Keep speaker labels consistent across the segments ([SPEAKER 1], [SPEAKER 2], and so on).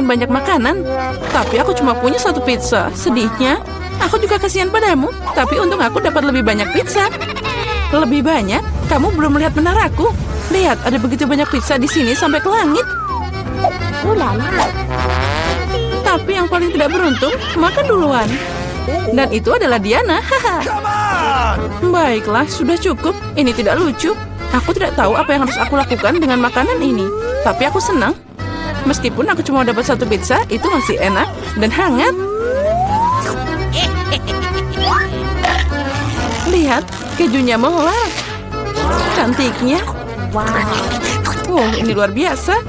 [SPEAKER 1] semakin banyak makanan. Tapi aku cuma punya satu pizza. Sedihnya, aku juga kasihan padamu. Tapi untung aku dapat lebih banyak pizza. Lebih banyak? Kamu belum melihat menaraku. Lihat, ada begitu banyak pizza di sini sampai ke langit. Tapi yang paling tidak beruntung, makan duluan. Dan itu adalah Diana. Haha. Baiklah, sudah cukup. Ini tidak lucu. Aku tidak tahu apa yang harus aku lakukan dengan makanan ini. Tapi aku senang. Meskipun aku cuma dapat satu pizza, itu masih enak dan hangat. Lihat, kejunya melar. Cantiknya. Wow, ini luar biasa.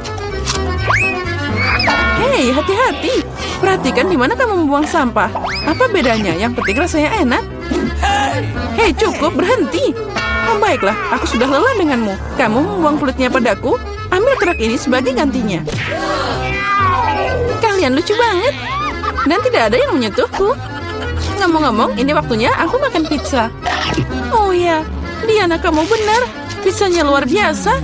[SPEAKER 1] Hei, hati-hati. Perhatikan di mana kamu membuang sampah. Apa bedanya? Yang penting rasanya enak. Hei, cukup, berhenti. Oh, baiklah, aku sudah lelah denganmu. Kamu membuang kulitnya padaku. Ambil kerak ini sebagai gantinya. Kalian lucu banget. Dan tidak ada yang menyentuhku. Ngomong-ngomong, ini waktunya aku makan pizza. Oh ya, Diana, kamu benar. Pizzanya luar biasa.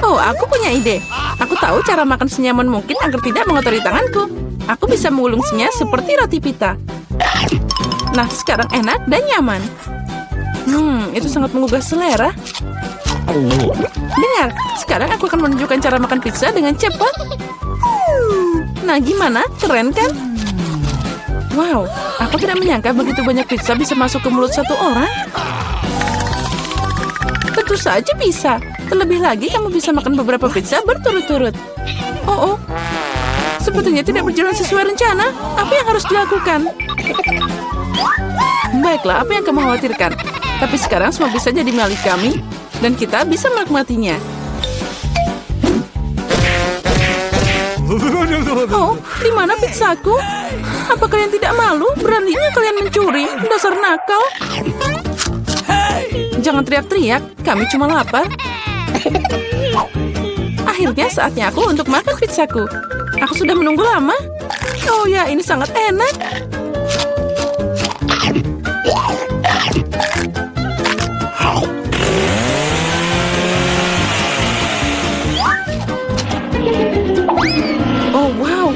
[SPEAKER 1] Oh, aku punya ide. Aku tahu cara makan senyaman mungkin agar tidak mengotori tanganku. Aku bisa mengulungsinya seperti roti pita. Nah, sekarang enak dan nyaman. Itu sangat menggugah selera. Dengar, sekarang aku akan menunjukkan cara makan pizza dengan cepat. Nah, gimana? Keren kan? Wow, aku tidak menyangka begitu banyak pizza bisa masuk ke mulut satu orang. Tentu saja bisa. Terlebih lagi, kamu bisa makan beberapa pizza berturut-turut. Oh, sepertinya tidak berjalan sesuai rencana. Apa yang harus dilakukan? Baiklah, apa yang kamu khawatirkan? Tapi sekarang semua bisa jadi milik kami. Dan kita bisa menikmatinya. Oh, di mana pizzaku? Apa kalian tidak malu? Beraninya kalian mencuri? Dasar nakal. Jangan teriak-teriak, kami cuma lapar. Akhirnya saatnya aku untuk makan pizzaku. Aku sudah menunggu lama. Oh ya, ini sangat enak. Oh wow,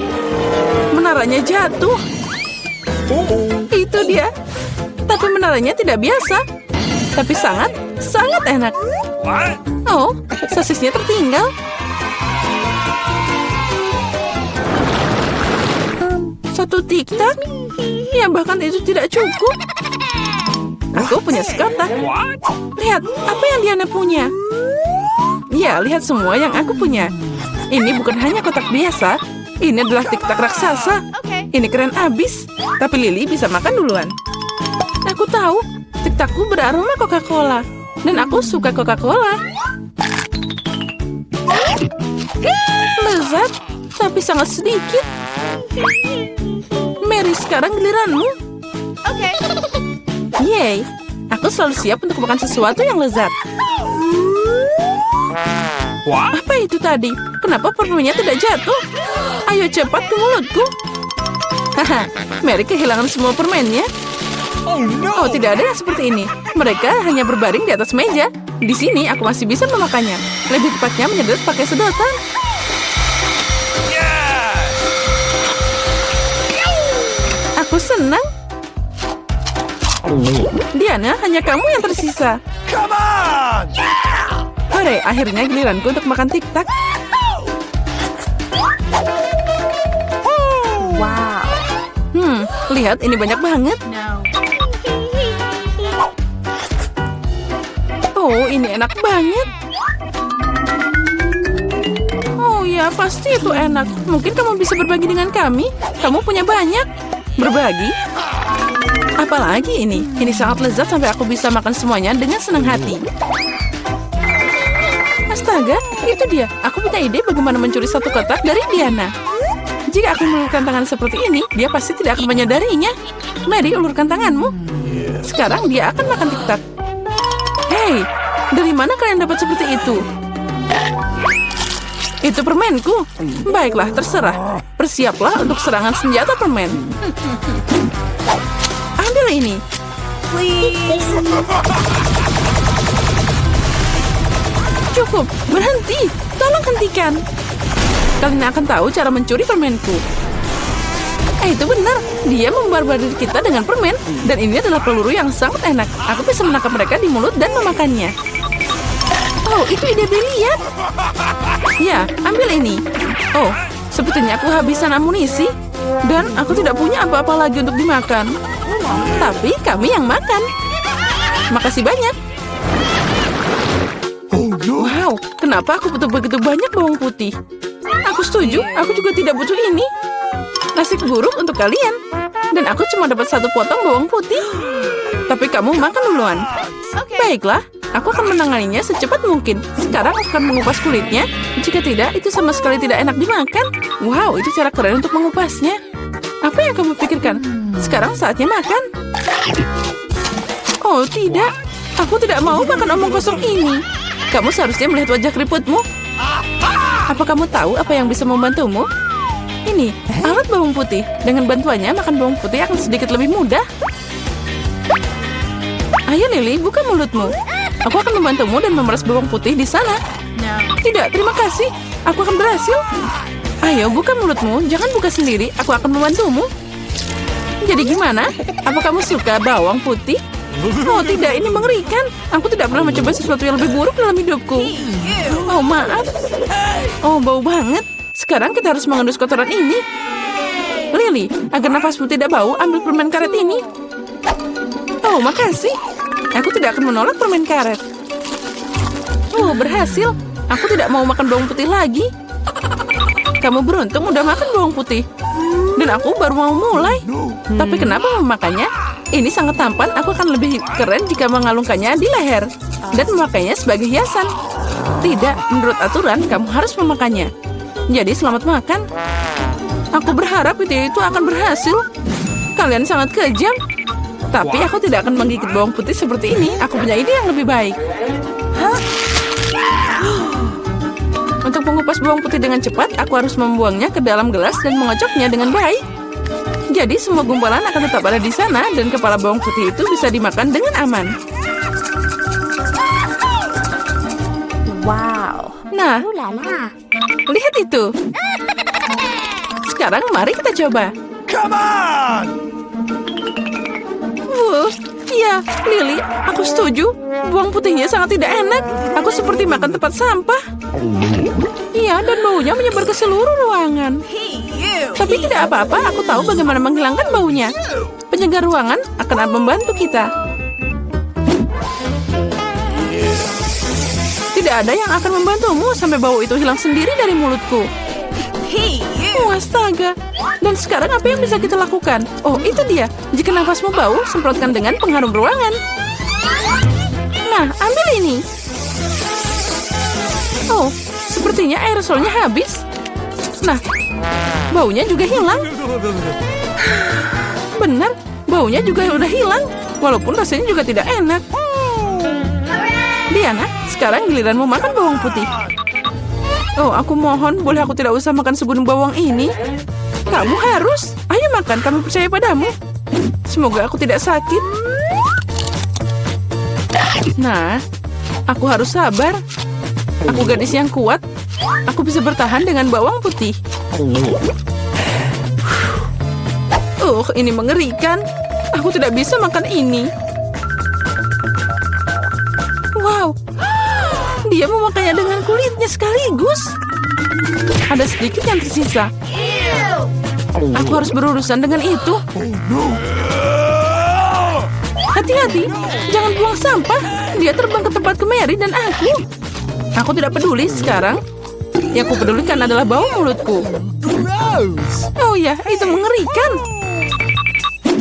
[SPEAKER 1] menaranya jatuh. Itu dia. Tapi menaranya tidak biasa. Tapi sangat enak. Oh, sosisnya tertinggal. Satu tiktak? Ya, bahkan itu tidak cukup. Aku punya sekotak. Lihat, apa yang Diana punya? Ya, lihat semua yang aku punya. Ini bukan hanya kotak biasa. Ini adalah tiktak raksasa. Ini keren abis. Tapi Lily bisa makan duluan. Aku tahu, tiktakku beraroma Coca-Cola. Dan aku suka Coca-Cola. Lezat, tapi sangat sedikit. Mary, sekarang giliranmu. Yeay, aku selalu siap untuk makan sesuatu yang lezat. Apa itu tadi? Kenapa permennya tidak jatuh? Ayo cepat ke mulutku. Haha, Mary kehilangan semua permennya. Oh, tidak ada yang seperti ini. Mereka hanya berbaring di atas meja. Di sini aku masih bisa memakannya. Lebih tepatnya menyedot pakai sedotan. Aku senang. Diana, hanya kamu yang tersisa. Hore, akhirnya giliranku untuk makan tiktak.
[SPEAKER 2] Wow.
[SPEAKER 1] Lihat, ini banyak banget. Oh, ini enak banget. Oh ya, pasti itu enak. Mungkin kamu bisa berbagi dengan kami. Kamu punya banyak. Berbagi? Apalagi ini? Ini sangat lezat sampai aku bisa makan semuanya dengan senang hati. Astaga, itu dia. Aku punya ide bagaimana mencuri satu kotak dari Diana. Jika aku mengulurkan tangan seperti ini, dia pasti tidak akan menyadarinya. Mary, ulurkan tanganmu. Sekarang dia akan makan tiktak. Hei, dari mana kalian dapat seperti itu? Itu permenku. Baiklah, terserah. Bersiaplah untuk serangan senjata permen. Ambil ini.
[SPEAKER 2] Please.
[SPEAKER 1] Cukup, berhenti. Tolong hentikan. kalian akan tahu cara mencuri permenku. Itu benar, dia membarbadir kita dengan permen. Dan ini adalah peluru yang sangat enak. Aku bisa menangkap mereka di mulut dan memakannya. Oh, itu ide brilian. Ya, ambil ini. Oh, sepertinya aku habisan amunisi. Dan aku tidak punya apa-apa lagi untuk dimakan. Tapi kami yang makan. Makasih banyak. Wow, kenapa aku butuh begitu banyak bawang putih? Aku setuju, aku juga tidak butuh ini. Nasi buruk untuk kalian. Dan aku cuma dapat 1 potong bawang putih. Tapi kamu makan duluan. Baiklah, aku akan menanganinya secepat mungkin. Sekarang aku akan mengupas kulitnya. Jika tidak, itu sama sekali tidak enak dimakan. Wow, itu cara keren untuk mengupasnya. Apa yang kamu pikirkan? Sekarang saatnya makan. Oh tidak, aku tidak mau makan omong kosong ini. Kamu seharusnya melihat wajah keriputmu. Apa kamu tahu apa yang bisa membantumu? Ini, alat bawang putih. Dengan bantuannya, makan bawang putih akan sedikit lebih mudah. Ayo Lily, buka mulutmu. Aku akan membantumu dan memeras bawang putih di sana. Tidak, terima kasih. Aku akan berhasil. Ayo, buka mulutmu. Jangan buka sendiri. Aku akan membantumu. Jadi gimana? Apa kamu suka bawang putih? Oh tidak, ini mengerikan. Aku tidak pernah mencoba sesuatu yang lebih buruk dalam hidupku. Oh maaf. Oh bau banget. Sekarang kita harus mengendus kotoran ini. Lily, agar nafasmu tidak bau, ambil permen karet ini. Oh makasih. Aku tidak akan menolak permen karet. Oh berhasil. Aku tidak mau makan bawang putih lagi. Kamu beruntung udah makan bawang putih. Dan aku baru mau mulai. Tapi kenapa memakannya? Ini sangat tampan, aku akan lebih keren jika mengalungkannya di leher. Dan memakainya sebagai hiasan. Tidak, menurut aturan kamu harus memakannya. Jadi selamat makan. Aku berharap itu akan berhasil. Kalian sangat kejam. Tapi aku tidak akan menggigit bawang putih seperti ini. Aku punya ide yang lebih baik. Untuk mengupas bawang putih dengan cepat, aku harus membuangnya ke dalam gelas dan mengocoknya dengan baik. Jadi semua gumpalan akan tetap ada di sana dan kepala bawang putih itu bisa dimakan dengan aman.
[SPEAKER 2] Wow.
[SPEAKER 1] Nah, lihat itu. Sekarang mari kita coba.
[SPEAKER 3] Come on!
[SPEAKER 1] Iya, Lily, aku setuju. Bawang putihnya sangat tidak enak. Aku seperti makan tempat sampah. Iya, dan baunya menyebar ke seluruh ruangan. Tapi tidak apa-apa, aku tahu bagaimana menghilangkan baunya. Penjaga ruangan akan membantu kita. Tidak ada yang akan membantumu sampai bau itu hilang sendiri dari mulutku. Astaga. Dan sekarang apa yang bisa kita lakukan? Oh, itu dia. Jika nafasmu bau, semprotkan dengan pengharum ruangan. Nah, ambil ini. Oh, sepertinya aerosolnya habis. Nah, baunya juga hilang. Benar, baunya juga udah hilang. Walaupun rasanya juga tidak enak. Diana, sekarang giliranmu makan bawang putih. Oh, aku mohon, boleh aku tidak usah makan segunung bawang ini? Kamu harus. Ayo makan, kami percaya padamu. Semoga aku tidak sakit. Nah, aku harus sabar. Aku gadis yang kuat. Aku bisa bertahan dengan bawang putih. Ini mengerikan. Aku tidak bisa makan ini. Wow, dia memakainya dengan kulitnya sekaligus. Ada sedikit yang tersisa. Aku harus berurusan dengan itu. Hati-hati, jangan buang sampah. Dia terbang ke tempat Mary dan aku. Aku tidak peduli sekarang. Yang aku pedulikan adalah bau mulutku. Oh ya, itu mengerikan.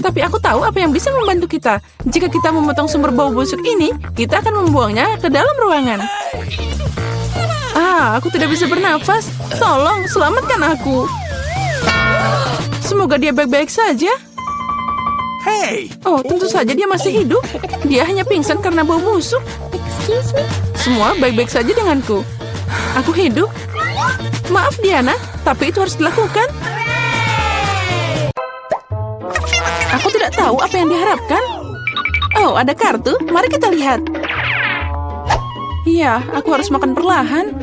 [SPEAKER 1] Tapi aku tahu apa yang bisa membantu kita. Jika kita memotong sumber bau busuk ini, kita akan membuangnya ke dalam ruangan. Aku tidak bisa bernafas. Tolong, selamatkan aku. Semoga dia baik-baik saja.
[SPEAKER 3] Hey!
[SPEAKER 1] Oh, tentu saja dia masih hidup. Dia hanya pingsan karena bau busuk. Semua baik-baik saja denganku. Aku hidup. Maaf Diana, tapi itu harus dilakukan. Aku tidak tahu apa yang diharapkan. Oh, ada kartu. Mari kita lihat. Iya, aku harus makan perlahan.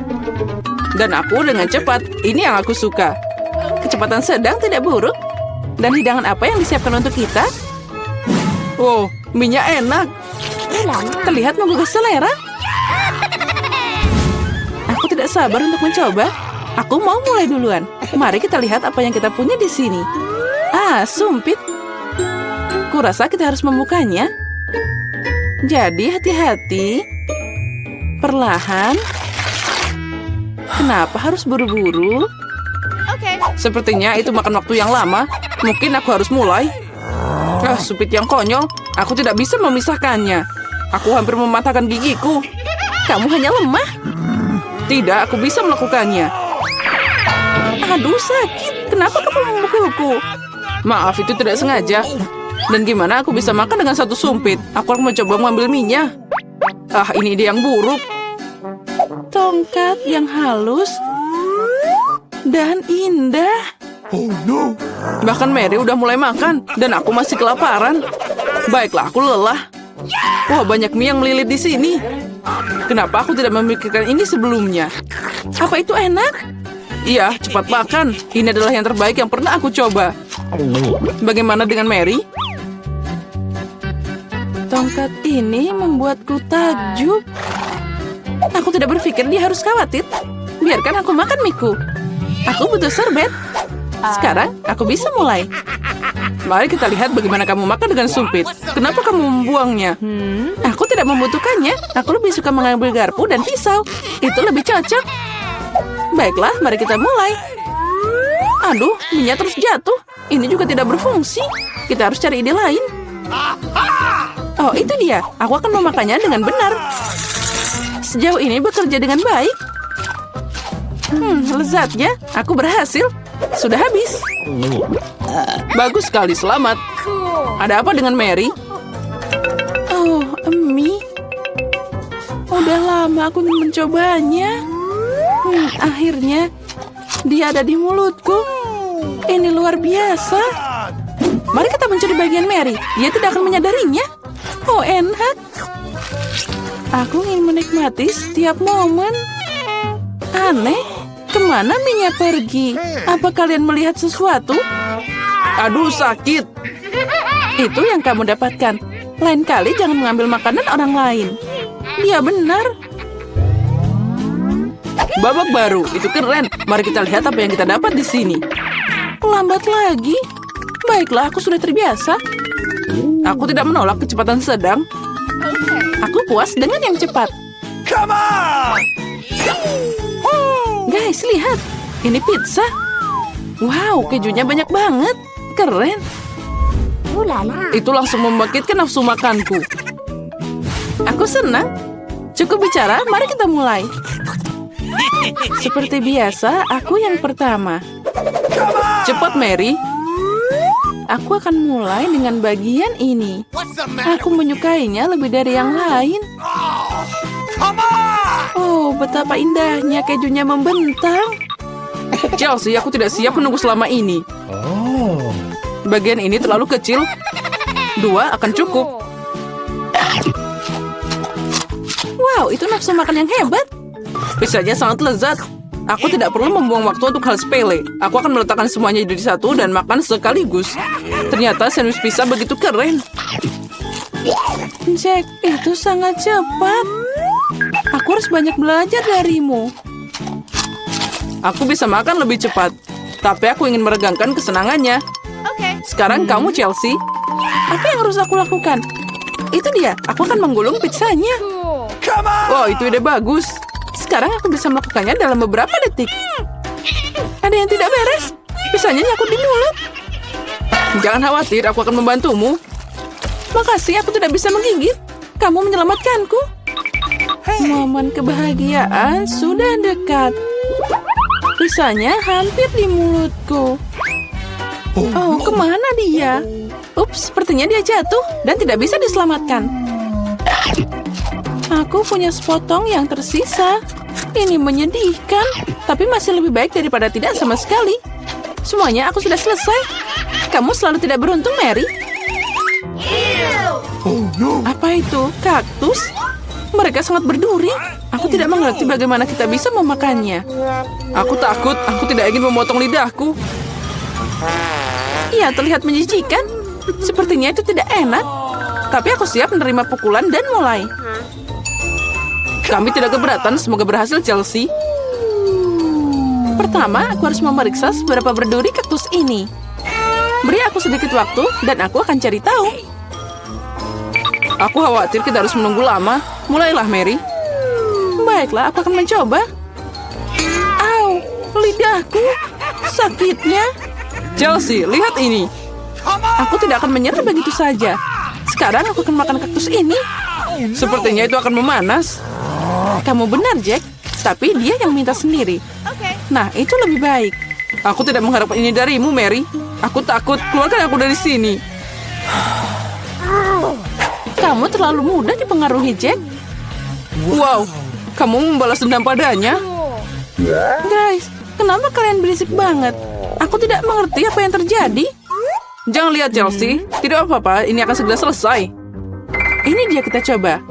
[SPEAKER 1] Dan aku dengan cepat. Ini yang aku suka. Kecepatan sedang tidak buruk. Dan hidangan apa yang disiapkan untuk kita? Wow, mie-nya enak. Terlihat menggugah selera. Aku tidak sabar untuk mencoba. Aku mau mulai duluan. Mari kita lihat apa yang kita punya di sini. Ah, sumpit. Kurasa kita harus membukanya. Jadi hati-hati. Perlahan. Kenapa harus buru-buru? Sepertinya itu makan waktu yang lama. Mungkin aku harus mulai. Ah, sumpit yang konyol. Aku tidak bisa memisahkannya. Aku hampir mematahkan gigiku. Kamu hanya lemah. Tidak, aku bisa melakukannya. Aduh, sakit. Kenapa kamu memukulku? Maaf, itu tidak sengaja. Dan gimana aku bisa makan dengan satu sumpit? Aku akan mencoba mengambil mie-nya. Ah, ini ide yang buruk. Tongkat yang halus dan indah.
[SPEAKER 3] Oh no!
[SPEAKER 1] Bahkan Mary udah mulai makan, dan aku masih kelaparan. Baiklah, aku lelah. Wah, banyak mie yang melilit di sini. Kenapa aku tidak memikirkan ini sebelumnya? Apa itu enak? Iya, cepat makan. Ini adalah yang terbaik yang pernah aku coba. Bagaimana dengan Mary? Tongkat ini membuatku takjub. Aku tidak berpikir dia harus khawatir. Biarkan aku makan mie-ku. Aku butuh serbet. Sekarang, aku bisa mulai. Mari kita lihat bagaimana kamu makan dengan sumpit. Kenapa kamu membuangnya? Aku tidak membutuhkannya. Aku lebih suka mengambil garpu dan pisau. Itu lebih cocok. Baiklah, mari kita mulai. Aduh, minyak terus jatuh. Ini juga tidak berfungsi. Kita harus cari ide lain. Oh, itu dia. Aku akan memakannya dengan benar. Sejauh ini bekerja dengan baik. Lezatnya. Aku berhasil. Sudah habis. Bagus sekali, selamat. Ada apa dengan Mary? Oh, mie. Udah lama aku ingin mencobanya. Akhirnya, dia ada di mulutku. Ini luar biasa. Mari kita mencuri bagian Mary. Dia tidak akan menyadarinya. Oh, enak. Aku ingin menikmati setiap momen. Aneh. Kemana mie-nya pergi? Apa kalian melihat sesuatu? Aduh, sakit. Itu yang kamu dapatkan. Lain kali jangan mengambil makanan orang lain. Dia benar. Babak baru, itu keren. Mari kita lihat apa yang kita dapat di sini. Lambat lagi. Baiklah, aku sudah terbiasa. Aku tidak menolak kecepatan sedang. Aku puas dengan yang cepat.
[SPEAKER 3] Come on!
[SPEAKER 1] Guys, lihat. Ini pizza. Wow, kejunya banyak banget. Keren. Itu langsung membangkitkan nafsu makanku. Aku senang. Cukup bicara, mari kita mulai. Seperti biasa, aku yang pertama. Cepat, Mary. Aku akan mulai dengan bagian ini. Aku menyukainya lebih dari yang lain. Oh, betapa indahnya kejunya membentang. Chelsea, aku tidak siap menunggu selama ini. Bagian ini terlalu kecil. 2 akan cukup. Wow, itu nafsu makan yang hebat. Pizzanya sangat lezat. Aku tidak perlu membuang waktu untuk hal sepele. Aku akan meletakkan semuanya jadi satu dan makan sekaligus. Ternyata sandwich pizza begitu keren. Jack, itu sangat cepat. Aku harus banyak belajar darimu. Aku bisa makan lebih cepat, tapi aku ingin meregangkan kesenangannya. Sekarang kamu, Chelsea. Apa yang harus aku lakukan? Itu dia, aku akan menggulung pizzanya. Wow, itu ide bagus. Sekarang aku bisa melakukannya dalam beberapa detik. Ada yang tidak beres. Pizzanya nyangkut di mulut. Jangan khawatir, aku akan membantumu. Makasih, aku tidak bisa menggigit. Kamu menyelamatkanku. Momen kebahagiaan sudah dekat. Pizzanya hampir di mulutku. Oh, kemana dia? Ups, sepertinya dia jatuh dan tidak bisa diselamatkan. Aku punya sepotong yang tersisa. Ini menyedihkan, tapi masih lebih baik daripada tidak sama sekali. Semuanya aku sudah selesai. Kamu selalu tidak beruntung, Mary.
[SPEAKER 3] Oh no!
[SPEAKER 1] Apa itu? Kaktus? Mereka sangat berduri. Aku tidak mengerti bagaimana kita bisa memakannya. Aku takut, aku tidak ingin memotong lidahku. Iya, terlihat menjijikan. Sepertinya itu tidak enak. Tapi aku siap menerima pukulan dan mulai. Kami tidak keberatan, semoga berhasil Chelsea. Pertama, aku harus memeriksa seberapa berduri kaktus ini. Beri aku sedikit waktu dan aku akan cari tahu. Aku khawatir kita harus menunggu lama. Mulailah, Mary. Baiklah, aku akan mencoba. Au, lidahku. Sakitnya. Chelsea, lihat ini. Aku tidak akan menyerah begitu saja. Sekarang aku akan makan kaktus ini. Sepertinya itu akan memanas. Kamu benar, Jack. Tapi dia yang minta sendiri. Nah, itu lebih baik. Aku tidak mengharapkan ini darimu, Mary. Aku takut. Keluarkan aku dari sini. Kamu terlalu mudah dipengaruhi, Jack. Wow, kamu membalas dendam padanya. Guys, kenapa kalian berisik banget? Aku tidak mengerti apa yang terjadi. Jangan lihat, Chelsea. Tidak apa-apa, ini akan segera selesai. Ini dia, kita coba.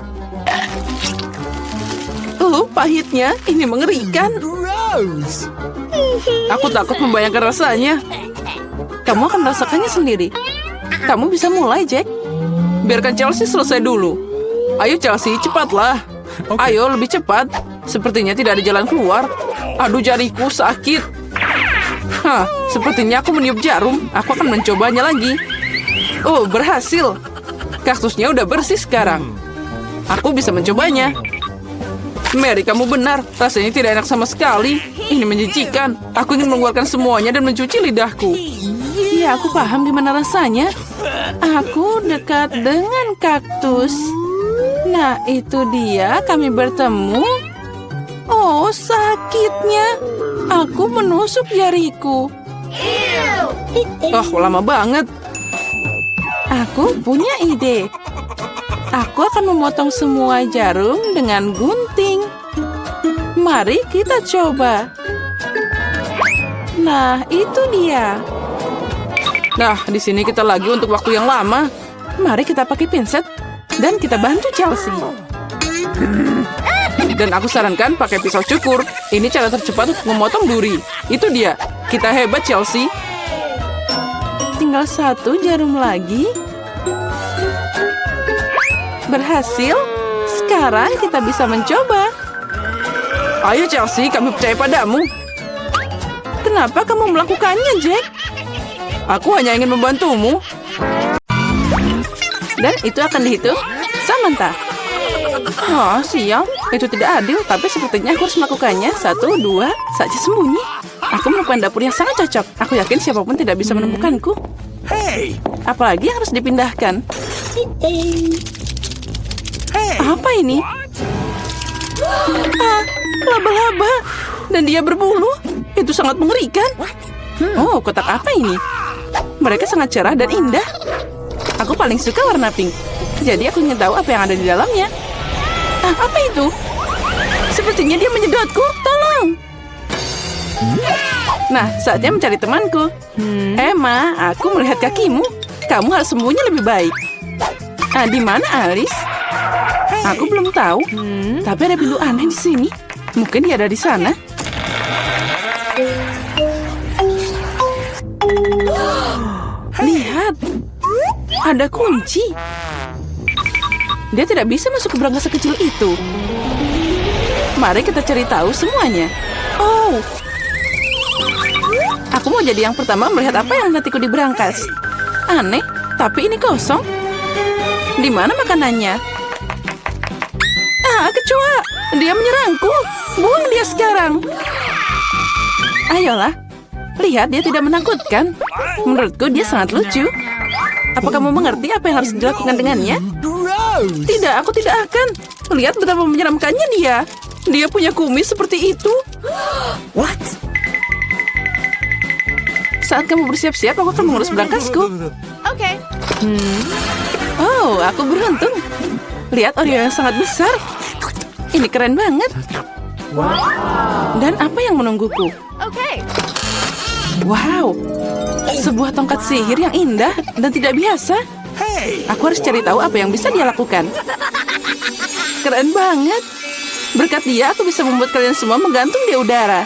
[SPEAKER 1] Pahitnya. Ini mengerikan.
[SPEAKER 3] Gross.
[SPEAKER 1] Aku takut membayangkan rasanya. Kamu akan merasakannya sendiri. Kamu bisa mulai, Jack. Biarkan Chelsea selesai dulu. Ayo, Chelsea, cepatlah. Ayo, lebih cepat. Sepertinya tidak ada jalan keluar. Aduh, jariku sakit. Hah, sepertinya aku meniup jarum. Aku akan mencobanya lagi. Oh, berhasil. Kaktusnya udah bersih sekarang. Aku bisa mencobanya. Mary, kamu benar. Rasanya tidak enak sama sekali. Ini menjijikan. Aku ingin mengeluarkan semuanya dan mencuci lidahku. Ya, aku paham gimana rasanya. Aku dekat dengan kaktus. Nah, itu dia. Kami bertemu. Oh, sakitnya. Aku menusuk jariku. Oh, lama banget. Aku punya ide. Aku akan memotong semua jarum dengan gunting. Mari kita coba. Nah, itu dia. Nah, di sini kita lagi untuk waktu yang lama. Mari kita pakai pinset dan kita bantu Chelsea. Dan aku sarankan pakai pisau cukur. Ini cara tercepat untuk memotong duri. Itu dia. Kita hebat, Chelsea. Tinggal satu jarum lagi. Berhasil. Sekarang kita bisa mencoba. Ayo, Chelsea, kami percaya padamu. Kenapa kamu melakukannya, Jack? Aku hanya ingin membantumu. Dan itu akan dihitung samantha. Oh, sial. Itu tidak adil, tapi sepertinya aku harus melakukannya. 1, 2, saja sembunyi. Aku menemukan dapur yang sangat cocok. Aku yakin siapapun tidak bisa menemukanku.
[SPEAKER 3] Hey.
[SPEAKER 1] Apalagi yang harus dipindahkan. Apa ini? Laba-laba. Dan dia berbulu. Itu sangat mengerikan. Oh, kotak apa ini? Mereka sangat cerah dan indah. Aku paling suka warna pink. Jadi aku ingin tahu apa yang ada di dalamnya. Apa itu? Sepertinya dia menyedotku. Tolong. Nah, saatnya mencari temanku. Emma, aku melihat kakimu. Kamu harus sembunyi lebih baik. Di mana Alice? Aku belum tahu. Tapi ada pintu aneh di sini. Mungkin dia ada di sana. Lihat. Ada kunci. Dia tidak bisa masuk ke berangkas sekecil itu. Mari kita cari tahu semuanya. Oh. Aku mau jadi yang pertama melihat apa yang nantiku di berangkas. Aneh, tapi ini kosong. Di mana makanannya? Kecoa! Dia menyerangku. Buang dia sekarang. Ayolah. Lihat, dia tidak menakutkan. Menurutku dia sangat lucu. Apa kamu mengerti apa yang harus dilakukan dengannya?
[SPEAKER 3] Gross.
[SPEAKER 1] Tidak, aku tidak akan. Lihat betapa menyeramkannya dia. Dia punya kumis seperti itu.
[SPEAKER 3] What?
[SPEAKER 1] Saat kamu bersiap-siap, aku akan mengurus berangkasku. Oh, aku beruntung. Lihat Oreo yang sangat besar. Ini keren banget. Dan apa yang menungguku? Wow, sebuah tongkat sihir yang indah dan tidak biasa.
[SPEAKER 3] Hey.
[SPEAKER 1] Aku harus cari tahu apa yang bisa dia lakukan. Keren banget. Berkat dia, aku bisa membuat kalian semua menggantung di udara.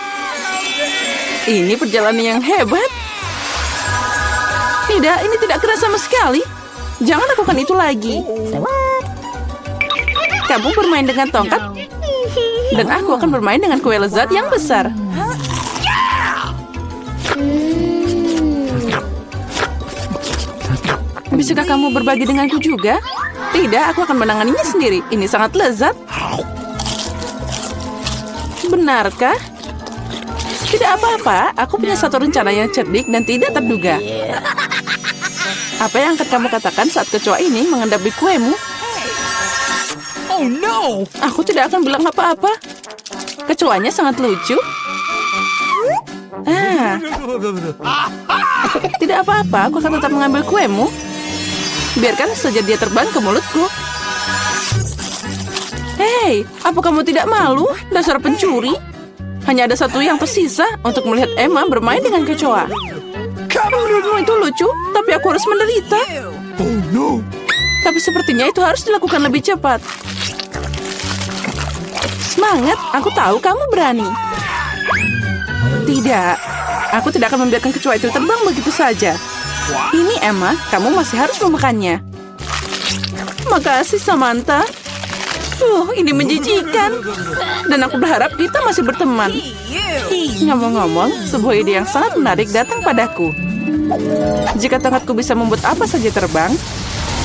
[SPEAKER 1] Ini perjalanan yang hebat. Tidak, ini tidak keras sama sekali. Jangan lakukan itu lagi. Kamu bermain dengan tongkat, dan aku akan bermain dengan kue lezat yang besar. Bisakah kamu berbagi denganku juga? Tidak, aku akan menanganinya sendiri. Ini sangat lezat. Benarkah? Tidak apa-apa, aku punya satu rencana yang cerdik dan tidak terduga. Apa yang akan kamu katakan saat kecoa ini mengendapi kuemu?
[SPEAKER 3] Oh no!
[SPEAKER 1] Aku tidak akan bilang apa-apa. Kecoanya sangat lucu. Tidak apa-apa, aku akan tetap mengambil kuemu. Biarkan saja dia terbang ke mulutku. Hei, apa kamu tidak malu, dasar pencuri? Hanya ada satu yang tersisa untuk melihat Emma bermain dengan kecoa. Menurutmu itu lucu, tapi aku harus menderita.
[SPEAKER 3] Oh no!
[SPEAKER 1] Tapi sepertinya itu harus dilakukan lebih cepat. Semangat, aku tahu kamu berani. Tidak, aku tidak akan membiarkan kecoa itu terbang begitu saja. Ini Emma, kamu masih harus memakannya. Makasih Samantha. Ini menjijikan. Dan aku berharap kita masih berteman. Ngomong-ngomong, sebuah ide yang sangat menarik datang padaku. Jika tongkatku bisa membuat apa saja terbang,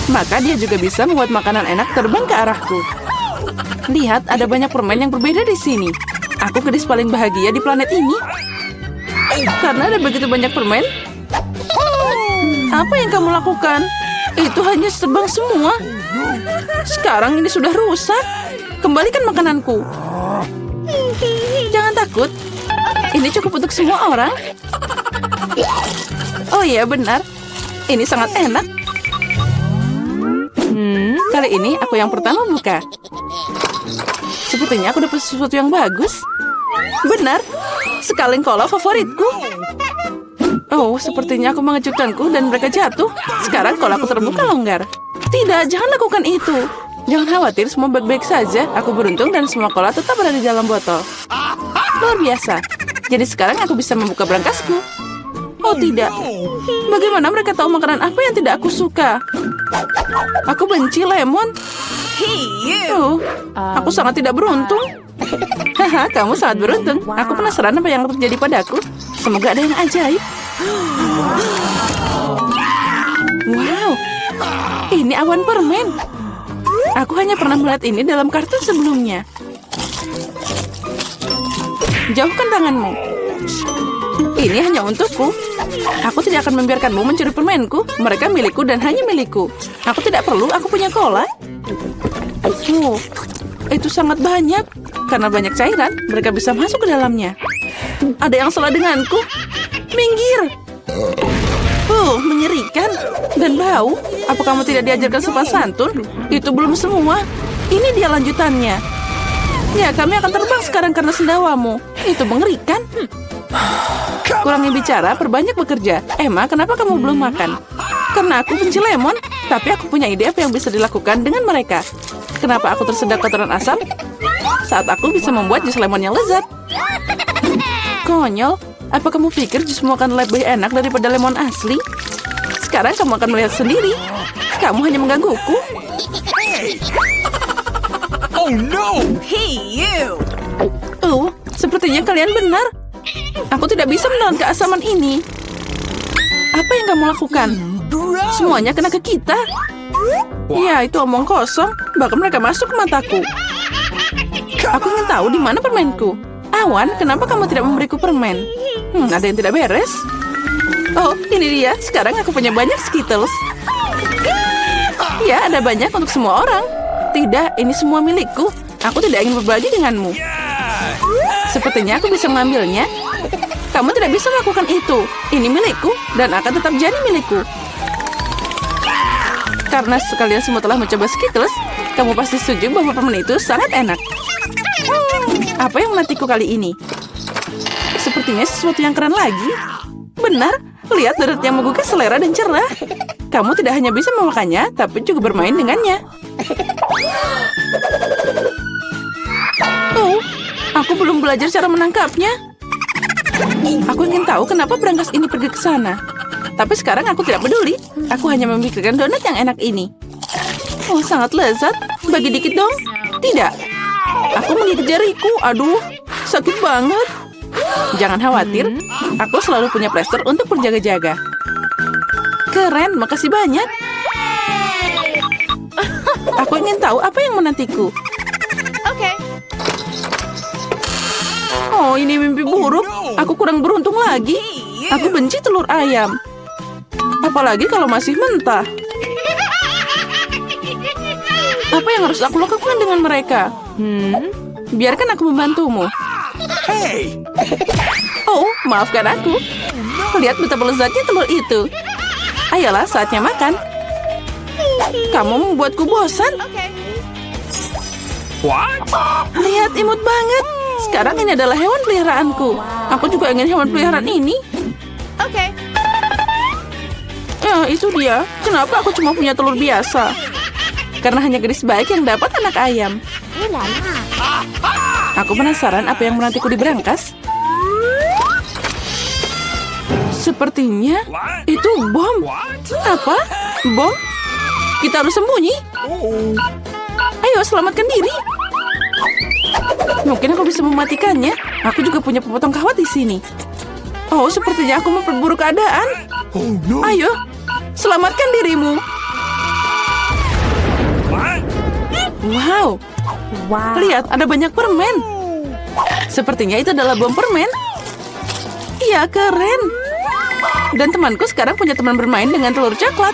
[SPEAKER 1] maka dia juga bisa membuat makanan enak terbang ke arahku. Lihat, ada banyak permen yang berbeda di sini. Aku gadis paling bahagia di planet ini. Karena ada begitu banyak permen. Apa yang kamu lakukan? Itu hanya terbang semua. Sekarang ini sudah rusak. Kembalikan makananku. Jangan takut. Ini cukup untuk semua orang. Oh iya, benar. Ini sangat enak. Kali ini aku yang pertama buka. Sepertinya aku dapat sesuatu yang bagus. Benar. Sekaleng cola favoritku. Oh, sepertinya aku mengejutkanku dan mereka jatuh. Sekarang kolaku terbuka longgar. Tidak, jangan lakukan itu. Jangan khawatir, semua baik-baik saja. Aku beruntung dan semua kola tetap berada di dalam botol. Luar biasa. Jadi sekarang aku bisa membuka berangkasku. Oh tidak. Bagaimana mereka tahu makanan apa yang tidak aku suka? Aku benci lemon. Aku sangat tidak beruntung. Haha, kamu sangat beruntung. Aku penasaran apa yang terjadi padaku. Semoga ada yang ajaib. Wow, ini awan permen. Aku hanya pernah melihat ini dalam kartun sebelumnya. Jauhkan tanganmu. Ini hanya untukku. Aku tidak akan membiarkanmu mencuri permenku. Mereka milikku dan hanya milikku. Aku tidak perlu, aku punya cola. Oh, itu sangat banyak. Karena banyak cairan, mereka bisa masuk ke dalamnya. Ada yang salah denganku. Minggir. Mengerikan. Dan bau. Apa kamu tidak diajarkan sopan santun? Itu belum semua. Ini dia lanjutannya. Ya, kami akan terbang sekarang karena sendawamu. Itu mengerikan. Kurangi bicara, perbanyak bekerja. Emma, kenapa kamu belum makan? Karena aku benci lemon. Tapi aku punya ide apa yang bisa dilakukan dengan mereka. Kenapa aku tersedak kotoran asam? Saat aku bisa membuat jus lemon yang lezat. Konyol. Apa kamu pikir jusmu akan lebih enak daripada lemon asli? Sekarang kamu akan melihat sendiri. Kamu hanya menggangguku.
[SPEAKER 3] Oh no!
[SPEAKER 1] Sepertinya kalian benar. Aku tidak bisa menahan keasaman ini. Apa yang kamu lakukan? Semuanya kena ke kita. Ya, itu omong kosong. Bahkan mereka masuk ke mataku. Aku ingin tahu di mana permenku. Awan, kenapa kamu tidak memberiku permen? Ada yang tidak beres. Oh, ini dia. Sekarang aku punya banyak Skittles. Ya, ada banyak untuk semua orang. Tidak, ini semua milikku. Aku tidak ingin berbagi denganmu. Sepertinya aku bisa mengambilnya. Kamu tidak bisa melakukan itu. Ini milikku dan akan tetap jadi milikku. Karena kalian semua telah mencoba Skittles, kamu pasti setuju bahwa permen itu sangat enak. Apa yang menantiku kali ini? Sepertinya sesuatu yang keren lagi. Benar, lihat deret yang menggugah selera dan cerah. Kamu tidak hanya bisa memakannya, tapi juga bermain dengannya. Aku belum belajar cara menangkapnya. Aku ingin tahu kenapa berangkas ini pergi ke sana. Tapi sekarang aku tidak peduli. Aku hanya memikirkan donat yang enak ini. Oh, sangat lezat. Bagi dikit dong. Tidak. Aku menggigit jariku. Aduh, sakit banget. Jangan khawatir. Aku selalu punya plester untuk berjaga-jaga. Keren, makasih banyak. Aku ingin tahu apa yang menantiku.
[SPEAKER 2] Okay.
[SPEAKER 1] Oh, ini mimpi buruk. Aku kurang beruntung lagi. Aku benci telur ayam. Apalagi kalau masih mentah. Apa yang harus aku lakukan dengan mereka? Biarkan aku membantumu.
[SPEAKER 3] Hey!
[SPEAKER 1] Oh, maafkan aku. Lihat betapa lezatnya telur itu. Ayolah, saatnya makan. Kamu membuatku bosan.
[SPEAKER 3] What?
[SPEAKER 1] Lihat, imut banget. Sekarang ini adalah hewan peliharaanku. Aku juga ingin hewan peliharaan ini.
[SPEAKER 2] Okay.
[SPEAKER 1] Ya, itu dia. Kenapa aku cuma punya telur biasa? Karena hanya gadis baik yang dapat anak ayam. Aku penasaran apa yang menantiku di berangkas. Sepertinya itu bom. Apa? Bom? Kita harus sembunyi. Ayo, selamatkan diri. Mungkin aku bisa mematikannya. Aku juga punya popotong kawat di sini. Oh, sepertinya aku memperburuk keadaan.
[SPEAKER 3] Oh no!
[SPEAKER 1] Ayo, selamatkan dirimu.
[SPEAKER 3] What?
[SPEAKER 1] Wow,
[SPEAKER 2] Wow.
[SPEAKER 1] lihat ada banyak permen. Sepertinya itu adalah bom permen. Iya, keren. Dan temanku sekarang punya teman bermain dengan telur coklat.